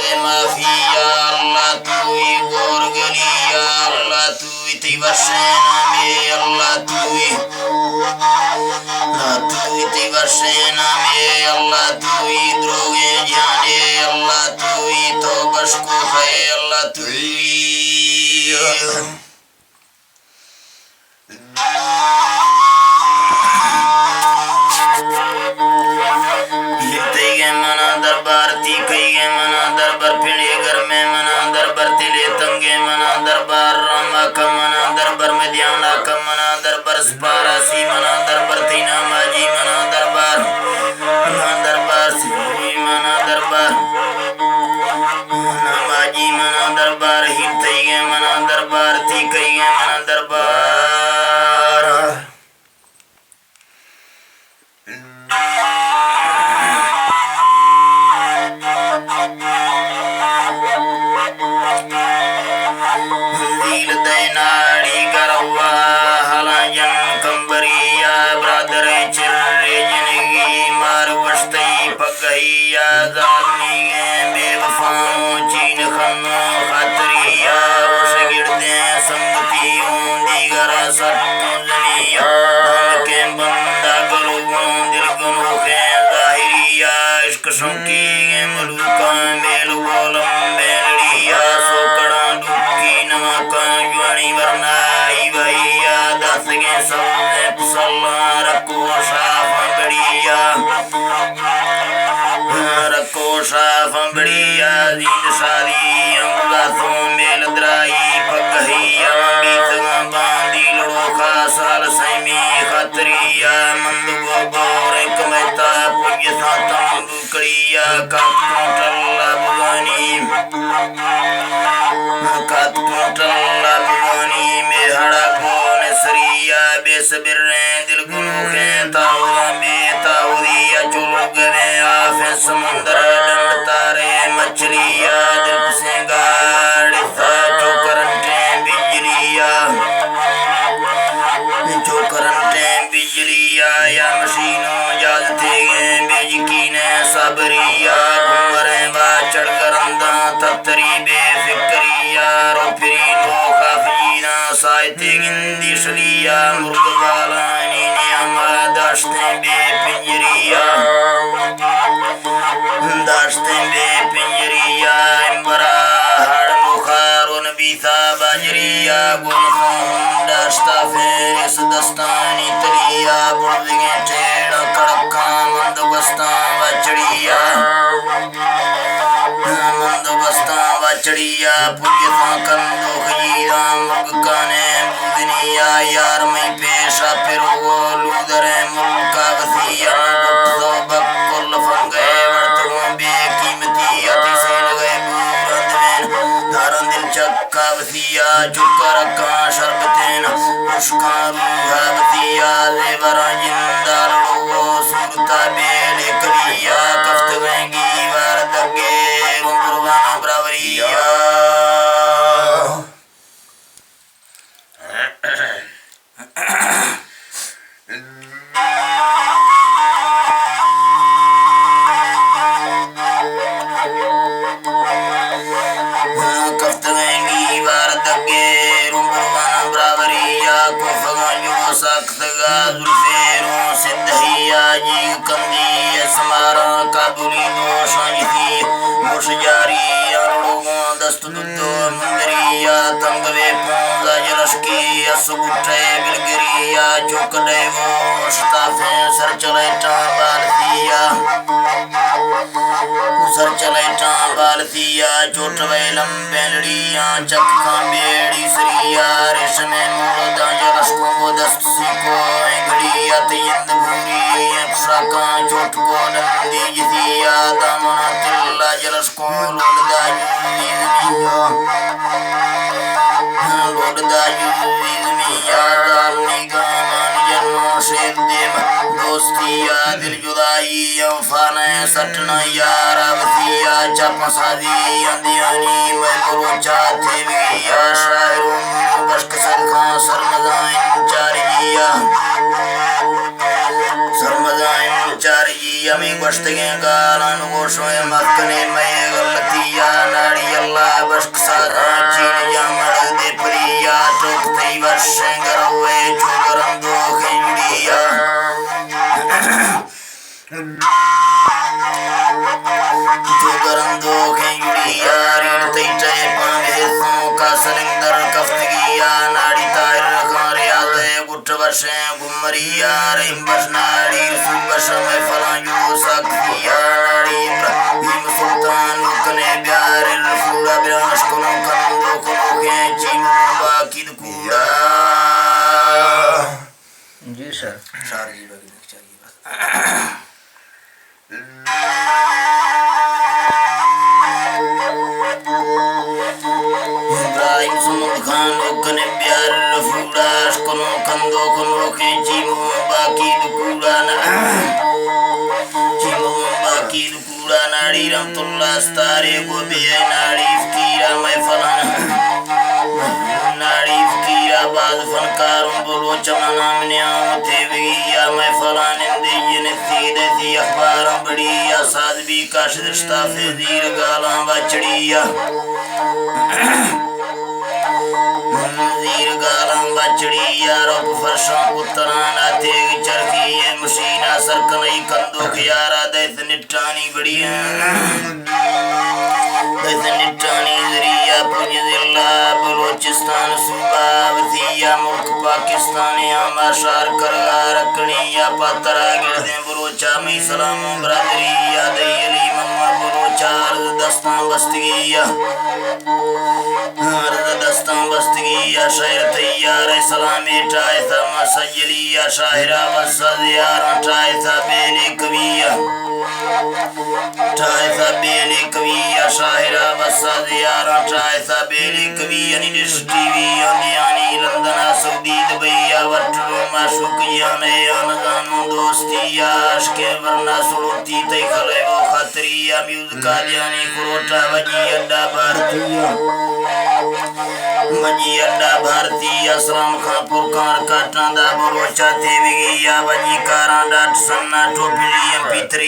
दे माफी या अल्लाह तू ही गौर गली या अल्लाह तू ही तिवसेना में अल्लाह तू ही तिवसेना में अल्लाह तू ही द्रोगे जाने अल्लाह तू ही तो बस को है अल्लाह तू ही दरबार रामा का मना दरबार में ध्यान का मना दरबार स्पारासी मना दरबार तीना माजी मना दरबार सिद्धि मना दरबार माजी मना दरबार हितई मना दरबार तीकई मना दरबार समुद्र डंड तारे मछलिया दिल से गाड़ी जो करंटे बिजलिया या मशीनों जालते बेयकीने सबरिया घुमरे बा चढ़कर अंदा ततरी बेफिक्रिया रो फिरी नो खाफीना साइते गिंदी शलिया मुर्ग बालानी नियमा दाश्ते बेपिंजरिया इम्बरा हड़ मुखारुन बीसा बाजरिया गुन दाश्ता फेरिस दस्तानी तलिया बुर्दिगे टेड़ कड़का मंदबस्ता बचड़िया पुजता कंदो खजीरा मुर्ग काने बुदनिया यार में पेशा फिर वो लूदरे मुल्का वसिया बक्सो बक्कुल फंगे चक्का वसिया चुकर का शरबतेन पुष्का रूहा वसिया लेवरा जिंदा लोगो सुरता बेले कलिया कफ्त वेंगी वार दगे गुरुवाना ब्रावरिया चोट वेलम बेलड़िया चक्का बेड़ी श्रिया रेशमे मोदा जलस्को दस्त सिको घड़िया तयंद भूरी शाका चोट को नंदी जिया दामना तिल्ला जलस्को लोडदा युमिया दालनी गामान जन्नो शेख देव दोस्तिया दिल जुदाई अफाने सटना यारा वसिया चपसादी अंदियानी मैं गुरु चाहते बिया शायरों बश्क सदखा सरमदाइन चारिया में बश्तगे गालन गोशों मक्कने में गलतिया चीन जामड़ दे प्रिया टोक तई वर्षेंगर हुए चुगरंदो खिंडिया चुगरंदो खिंडिया रीड तई चाहे पावे सो का सलिंदर कफ्तिया नाड़ी तार खारिया दे गुट वर्षे गुमरिया रिंबस नाड़ी सुबस में फलांजो सखिया नाड़ी इब्राहिम सुल्तान कने प्यारे रसूला ब्यास कोनो कंदो कोनो के चीमू बाकी दुकुड़ा जी सर सारी जी बाकी चाहिए बस इब्राहिम सुमुद खान कने प्यारे रसूला कोनो कंदो कोनो के चीमू बाकी दुकुड़ा ना चीमू बाकी दुकुड़ा नाड़ी रमतुल्लाह स्तारे को बिया नाड़ी फकीरा मैं फलाना नाड़ी फकीरा बाद फनकारों बोलो चमना मनियाम थे बिया मैं फलाने देयन सीधे सी अखबारों बड़िया साद भी काश दृष्टा से दीर गालां बचड़िया दीर गालां बचड़िया रोप फरशों पुत्राना थे चरखी ये मशीना सरकनई कंदो खियारा दैत निटानी बड़िया दैत निटानी जरिया पुण्य दिल्ला बलोचिस्तान सूबा वसिया मुल्क पाकिस्तान आमाशार करगा रखनिया पातरा गिरदे बलोचा में सलाम बरादरिया दयली मम्मा बलोचा अर्द दस्तां बस्तगिया अर्द दस्तां बस्तगिया शायर तैयार सलामी टाय था सजलिया शायरा वसदियारा टाय था बेले कविया टाय था बेले कविया शायरा वसदियारा टाय था बेले कविया निश टीवी यानी लंदन सऊदी दुबई वट्रो माशुक याने अनजानो दोस्ती याश के वरना सुलती तय खले वो खतरिया म्यूजिक यानी कुरोटा वजी अड्डा भारतीय असलम खापुर कार काटांदा बलोचा देविया वजी कारां डाट सन्ना टोपली MP3